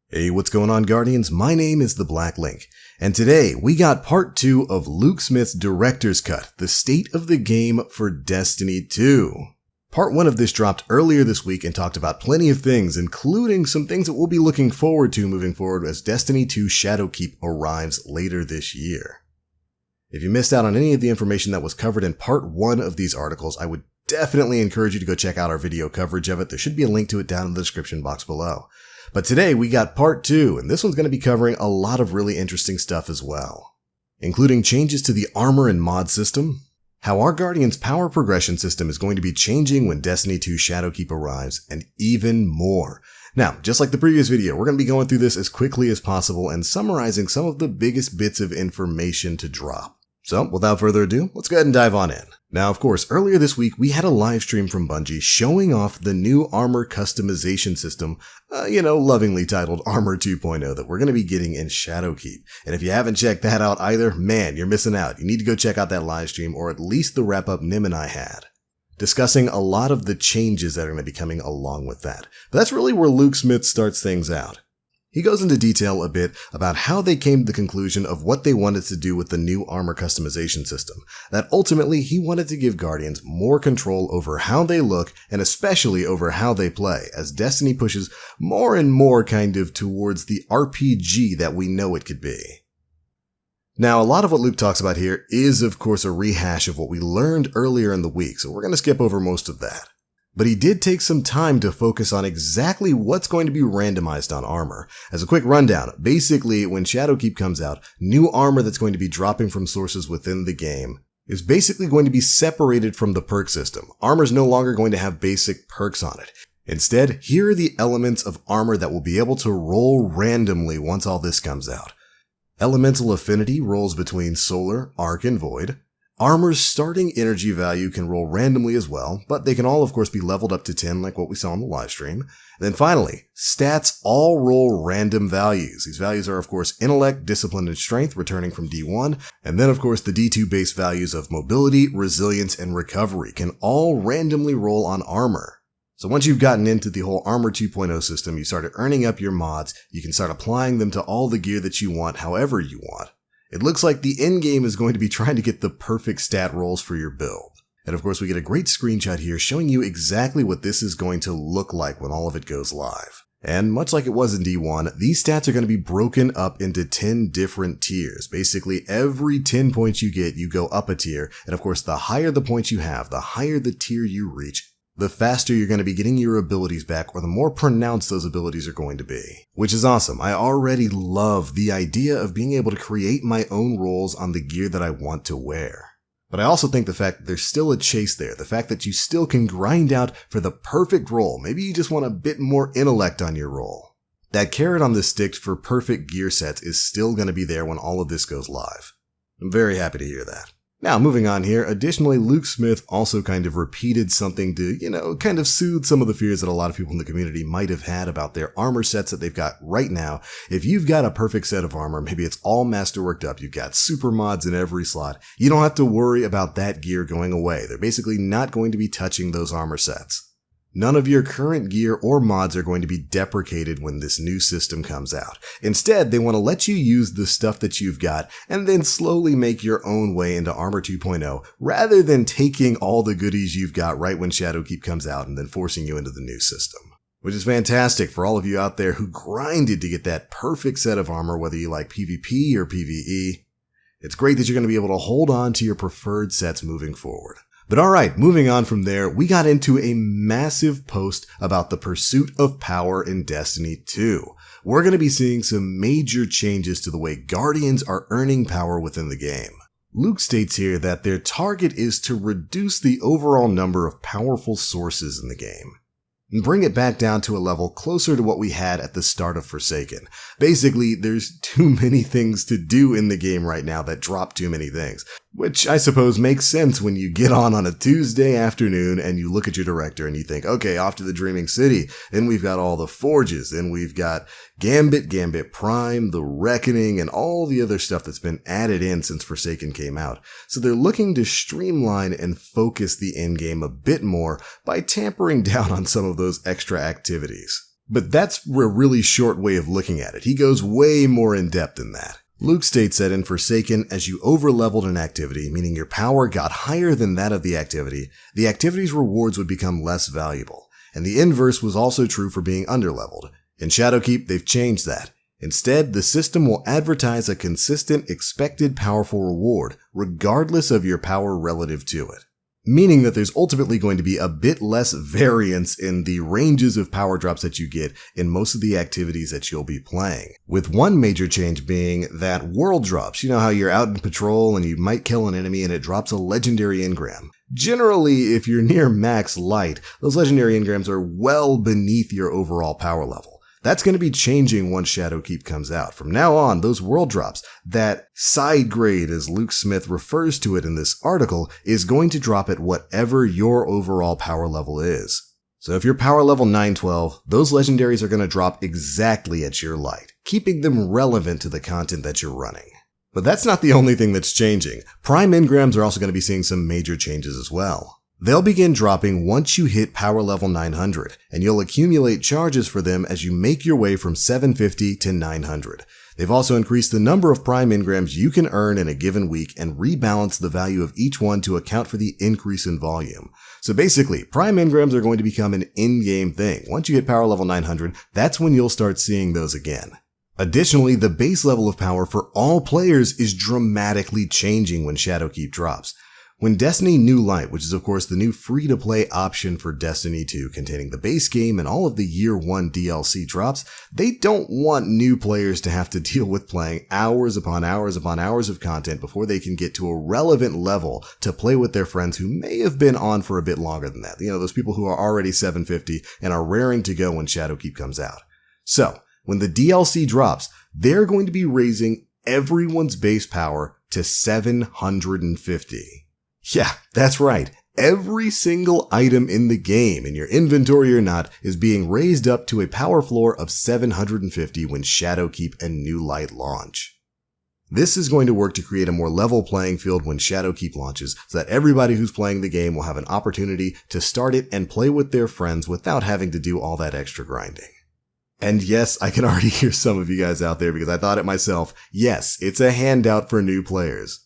Hey, what's going on, Guardians? My name is the Black Link, and today we got part 2 of Luke Smith's Director's Cut, the state of the game for Destiny 2. Part 1 of this dropped earlier this week and talked about plenty of things, including some things that we'll be looking forward to moving forward as Destiny 2 Shadowkeep arrives later this year. If you missed out on any of the information that was covered in Part 1 of these articles, I would definitely encourage you to go check out our video coverage of it. There should be a link to it down in the description box below. But today we got part 2, and this one's going to be covering a lot of really interesting stuff as well, including changes to the armor and mod system, how our Guardian's power progression system is going to be changing when Destiny 2 Shadowkeep arrives, and even more. Now, just like the previous video, we're going to be going through this as quickly as possible and summarizing some of the biggest bits of information to drop. So, without further ado, let's go ahead and dive on in. Now, of course, earlier this week, we had a live stream from Bungie showing off the new armor customization system, lovingly titled Armor 2.0 that we're going to be getting in Shadowkeep. And if you haven't checked that out either, man, you're missing out. You need to go check out that live stream, or at least the wrap-up Nim and I had, discussing a lot of the changes that are going to be coming along with that. But that's really where Luke Smith starts things out. He goes into detail a bit about how they came to the conclusion of what they wanted to do with the new armor customization system, that ultimately he wanted to give Guardians more control over how they look and especially over how they play, as Destiny pushes more and more kind of towards the RPG that we know it could be. Now, a lot of what Luke talks about here is, of course, a rehash of what we learned earlier in the week, so we're going to skip over most of that. But he did take some time to focus on exactly what's going to be randomized on armor. As a quick rundown, basically when Shadowkeep comes out, new armor that's going to be dropping from sources within the game is basically going to be separated from the perk system. Armor's no longer going to have basic perks on it. Instead, here are the elements of armor that will be able to roll randomly once all this comes out. Elemental affinity rolls between solar, arc, and void. Armor's starting energy value can roll randomly as well, but they can all of course be leveled up to 10 like what we saw in the livestream. Then finally, stats all roll random values. These values are of course intellect, discipline, and strength returning from D1, and then of course the D2 base values of mobility, resilience, and recovery can all randomly roll on armor. So once you've gotten into the whole Armor 2.0 system, you started earning up your mods, you can start applying them to all the gear that you want however you want. It looks like the endgame is going to be trying to get the perfect stat rolls for your build. And of course we get a great screenshot here showing you exactly what this is going to look like when all of it goes live. And much like it was in D1, these stats are going to be broken up into 10 different tiers. Basically every 10 points you get, you go up a tier. And of course the higher the points you have, the higher the tier you reach, the faster you're going to be getting your abilities back, or the more pronounced those abilities are going to be. Which is awesome. I already love the idea of being able to create my own roles on the gear that I want to wear. But I also think the fact that there's still a chase there, the fact that you still can grind out for the perfect role, maybe you just want a bit more intellect on your role. That carrot on the stick for perfect gear sets is still going to be there when all of this goes live. I'm very happy to hear that. Now, moving on here, additionally, Luke Smith also kind of repeated something to, kind of soothe some of the fears that a lot of people in the community might have had about their armor sets that they've got right now. If you've got a perfect set of armor, maybe it's all masterworked up, you've got super mods in every slot, you don't have to worry about that gear going away. They're basically not going to be touching those armor sets. None of your current gear or mods are going to be deprecated when this new system comes out. Instead, they want to let you use the stuff that you've got and then slowly make your own way into Armor 2.0 rather than taking all the goodies you've got right when Shadowkeep comes out and then forcing you into the new system. Which is fantastic for all of you out there who grinded to get that perfect set of armor, whether you like PvP or PvE. It's great that you're going to be able to hold on to your preferred sets moving forward. But alright, moving on from there, we got into a massive post about the pursuit of power in Destiny 2. We're going to be seeing some major changes to the way Guardians are earning power within the game. Luke states here that their target is to reduce the overall number of powerful sources in the game and bring it back down to a level closer to what we had at the start of Forsaken. Basically, there's too many things to do in the game right now that drop too many things. Which I suppose makes sense when you get on a Tuesday afternoon and you look at your director and you think, okay, off to the Dreaming City. Then we've got all the forges. Then we've got Gambit Prime, the Reckoning, and all the other stuff that's been added in since Forsaken came out. So they're looking to streamline and focus the endgame a bit more by tampering down on some of those extra activities. But that's a really short way of looking at it. He goes way more in depth than that. Luke states that in Forsaken, as you overleveled an activity, meaning your power got higher than that of the activity's rewards would become less valuable. And the inverse was also true for being underleveled. In Shadowkeep, they've changed that. Instead, the system will advertise a consistent, expected powerful reward, regardless of your power relative to it. Meaning that there's ultimately going to be a bit less variance in the ranges of power drops that you get in most of the activities that you'll be playing. With one major change being that world drops. You know how you're out in patrol and you might kill an enemy and it drops a legendary engram. Generally, if you're near max light, those legendary engrams are well beneath your overall power level. That's going to be changing once Shadowkeep comes out. From now on, those world drops, that side grade as Luke Smith refers to it in this article, is going to drop at whatever your overall power level is. So if you're power level 912, those legendaries are going to drop exactly at your light, keeping them relevant to the content that you're running. But that's not the only thing that's changing. Prime engrams are also going to be seeing some major changes as well. They'll begin dropping once you hit power level 900, and you'll accumulate charges for them as you make your way from 750 to 900. They've also increased the number of prime engrams you can earn in a given week and rebalanced the value of each one to account for the increase in volume. So basically, prime engrams are going to become an in-game thing. Once you hit power level 900, that's when you'll start seeing those again. Additionally, the base level of power for all players is dramatically changing when Shadowkeep drops. When Destiny New Light, which is of course the new free-to-play option for Destiny 2 containing the base game and all of the Year 1 DLC drops, they don't want new players to have to deal with playing hours upon hours upon hours of content before they can get to a relevant level to play with their friends who may have been on for a bit longer than that. You know, those people who are already 750 and are raring to go when Shadowkeep comes out. So, when the DLC drops, they're going to be raising everyone's base power to 750. Yeah, that's right. Every single item in the game, in your inventory or not, is being raised up to a power floor of 750 when Shadowkeep and New Light launch. This is going to work to create a more level playing field when Shadowkeep launches, so that everybody who's playing the game will have an opportunity to start it and play with their friends without having to do all that extra grinding. And yes, I can already hear some of you guys out there because I thought it myself. Yes, it's a handout for new players.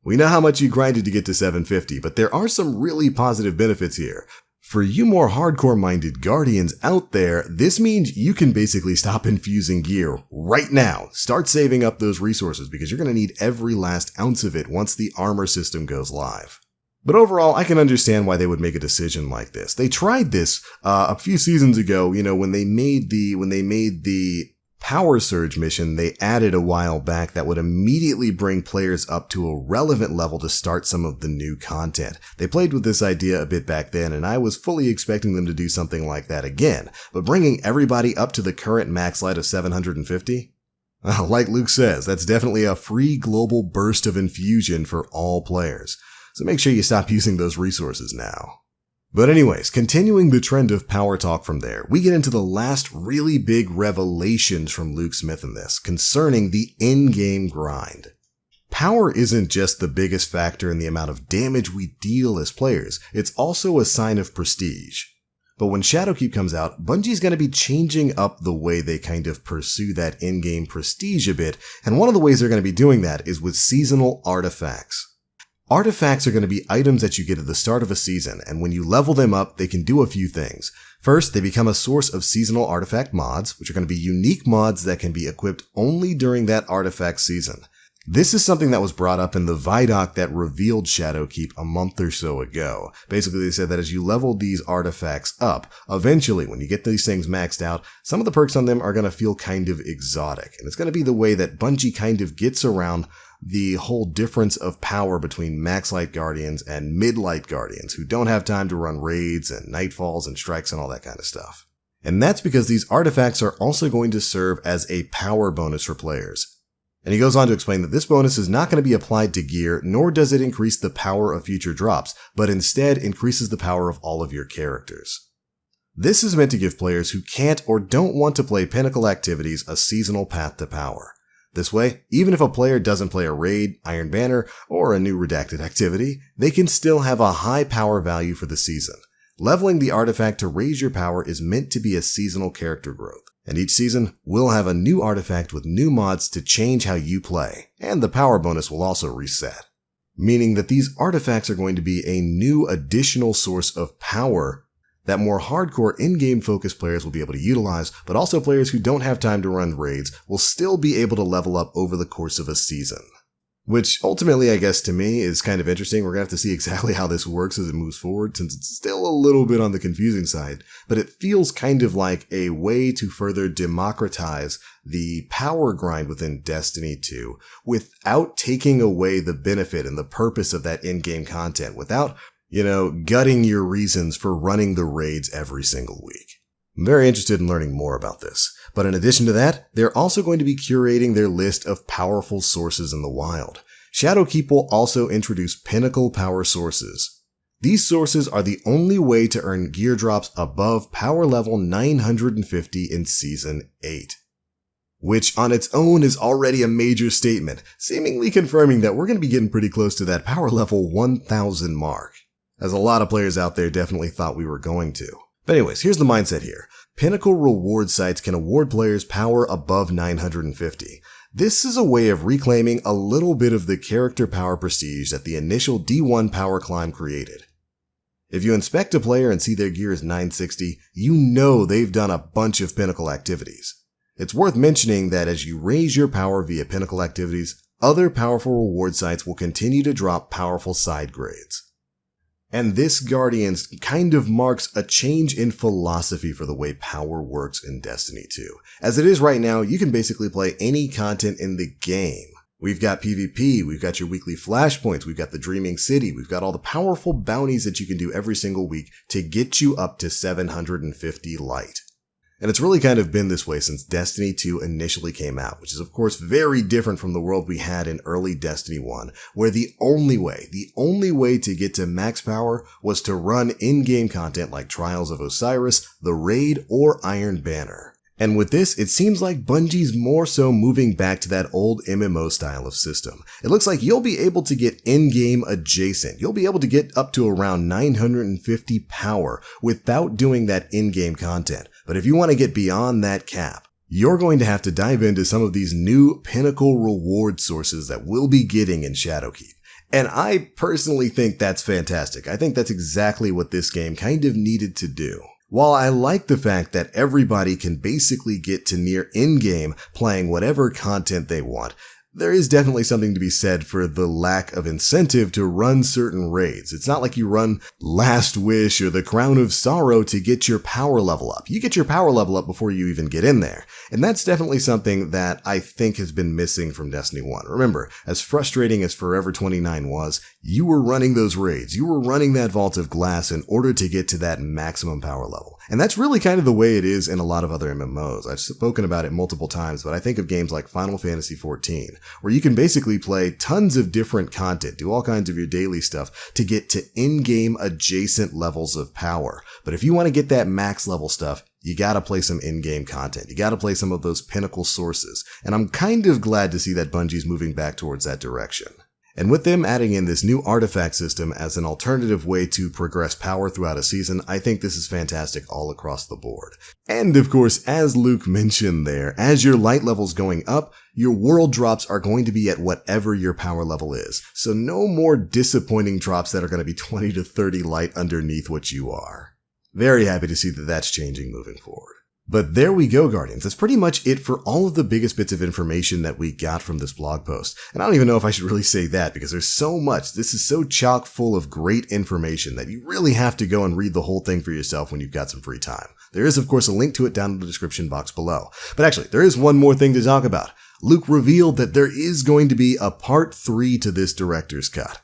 We know how much you grinded to get to 750, but there are some really positive benefits here. For you more hardcore-minded Guardians out there, this means you can basically stop infusing gear right now. Start saving up those resources because you're going to need every last ounce of it once the armor system goes live. But overall, I can understand why they would make a decision like this. They tried this a few seasons ago, when they made the Power Surge mission they added a while back that would immediately bring players up to a relevant level to start some of the new content. They played with this idea a bit back then, and I was fully expecting them to do something like that again. But bringing everybody up to the current max light of 750? Well, like Luke says, that's definitely a free global burst of infusion for all players. So make sure you stop using those resources now. But anyways, continuing the trend of power talk from there, we get into the last really big revelations from Luke Smith in this, concerning the in-game grind. Power isn't just the biggest factor in the amount of damage we deal as players, it's also a sign of prestige. But when Shadowkeep comes out, Bungie's going to be changing up the way they kind of pursue that in-game prestige a bit, and one of the ways they're going to be doing that is with seasonal artifacts. Artifacts are going to be items that you get at the start of a season, and when you level them up, they can do a few things. First, they become a source of seasonal artifact mods, which are going to be unique mods that can be equipped only during that artifact season. This is something that was brought up in the Vidoc that revealed Shadowkeep a month or so ago. Basically, they said that as you level these artifacts up, eventually, when you get these things maxed out, some of the perks on them are going to feel kind of exotic. And it's going to be the way that Bungie kind of gets around the whole difference of power between max light guardians and mid light guardians who don't have time to run raids and nightfalls and strikes and all that kind of stuff. And that's because these artifacts are also going to serve as a power bonus for players. And he goes on to explain that this bonus is not going to be applied to gear, nor does it increase the power of future drops, but instead increases the power of all of your characters. This is meant to give players who can't or don't want to play Pinnacle Activities a seasonal path to power. This way, even if a player doesn't play a raid, Iron Banner, or a new redacted activity, they can still have a high power value for the season. Leveling the artifact to raise your power is meant to be a seasonal character growth, and each season will have a new artifact with new mods to change how you play, and the power bonus will also reset. Meaning that these artifacts are going to be a new additional source of power that more hardcore in-game focused players will be able to utilize, but also players who don't have time to run raids will still be able to level up over the course of a season. Which ultimately, I guess to me, is kind of interesting. We're going to have to see exactly how this works as it moves forward, since it's still a little bit on the confusing side. But it feels kind of like a way to further democratize the power grind within Destiny 2 without taking away the benefit and the purpose of that in-game content, without, gutting your reasons for running the raids every single week. I'm very interested in learning more about this. But in addition to that, they're also going to be curating their list of powerful sources in the wild. Shadowkeep will also introduce Pinnacle power sources. These sources are the only way to earn gear drops above power level 950 in Season 8. Which on its own is already a major statement, seemingly confirming that we're going to be getting pretty close to that power level 1000 mark, as a lot of players out there definitely thought we were going to. But anyways, here's the mindset here. Pinnacle reward sites can award players power above 950. This is a way of reclaiming a little bit of the character power prestige that the initial D1 power climb created. If you inspect a player and see their gear is 960, you know they've done a bunch of Pinnacle activities. It's worth mentioning that as you raise your power via Pinnacle activities, other powerful reward sites will continue to drop powerful side grades. And this Guardians kind of marks a change in philosophy for the way power works in Destiny 2. As it is right now, you can basically play any content in the game. We've got PvP, we've got your weekly flashpoints, we've got the Dreaming City, we've got all the powerful bounties that you can do every single week to get you up to 750 light. And it's really kind of been this way since Destiny 2 initially came out, which is of course very different from the world we had in early Destiny 1, where the only way to get to max power was to run in-game content like Trials of Osiris, The Raid, or Iron Banner. And with this, it seems like Bungie's more so moving back to that old MMO style of system. It looks like you'll be able to get in-game adjacent. You'll be able to get up to around 950 power without doing that in-game content. But if you want to get beyond that cap, you're going to have to dive into some of these new Pinnacle reward sources that we'll be getting in Shadowkeep. And I personally think that's fantastic. I think that's exactly what this game kind of needed to do. While I like the fact that everybody can basically get to near in-game playing whatever content they want, there is definitely something to be said for the lack of incentive to run certain raids. It's not like you run Last Wish or the Crown of Sorrow to get your power level up. You get your power level up before you even get in there. And that's definitely something that I think has been missing from Destiny 1. Remember, as frustrating as Forever 29 was, you were running those raids. You were running that Vault of Glass in order to get to that maximum power level. And that's really kind of the way it is in a lot of other MMOs. I've spoken about it multiple times, but I think of games like Final Fantasy XIV, where you can basically play tons of different content, do all kinds of your daily stuff to get to in-game adjacent levels of power. But if you want to get that max level stuff, you gotta play some in-game content. You gotta play some of those Pinnacle sources. And I'm kind of glad to see that Bungie's moving back towards that direction. And with them adding in this new artifact system as an alternative way to progress power throughout a season, I think this is fantastic all across the board. And of course, as Luke mentioned there, as your light level's going up, your world drops are going to be at whatever your power level is. So no more disappointing drops that are going to be 20 to 30 light underneath what you are. Very happy to see that that's changing moving forward. But there we go, Guardians. That's pretty much it for all of the biggest bits of information that we got from this blog post. And I don't even know if I should really say that because there's so much. This is so chock full of great information that you really have to go and read the whole thing for yourself when you've got some free time. There is, of course, a link to it down in the description box below. But actually, there is one more thing to talk about. Luke revealed that there is going to be a part 3 to this director's cut.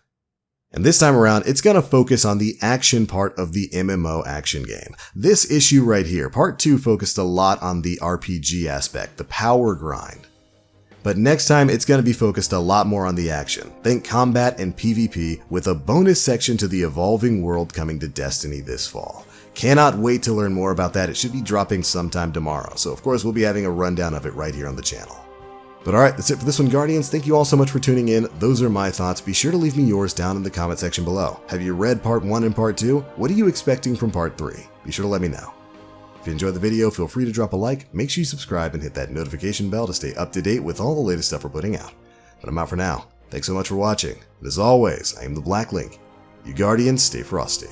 And this time around, it's going to focus on the action part of the MMO action game. This issue right here, part 2, focused a lot on the RPG aspect, the power grind. But next time, it's going to be focused a lot more on the action. Think combat and PvP with a bonus section to the evolving world coming to Destiny this fall. Cannot wait to learn more about that. It should be dropping sometime tomorrow. So of course, we'll be having a rundown of it right here on the channel. But alright, that's it for this one, Guardians. Thank you all so much for tuning in. Those are my thoughts. Be sure to leave me yours down in the comment section below. Have you read Part 1 and Part 2? What are you expecting from Part 3? Be sure to let me know. If you enjoyed the video, feel free to drop a like, make sure you subscribe, and hit that notification bell to stay up to date with all the latest stuff we're putting out. But I'm out for now. Thanks so much for watching. And as always, I am the Black Link. You Guardians, stay frosty.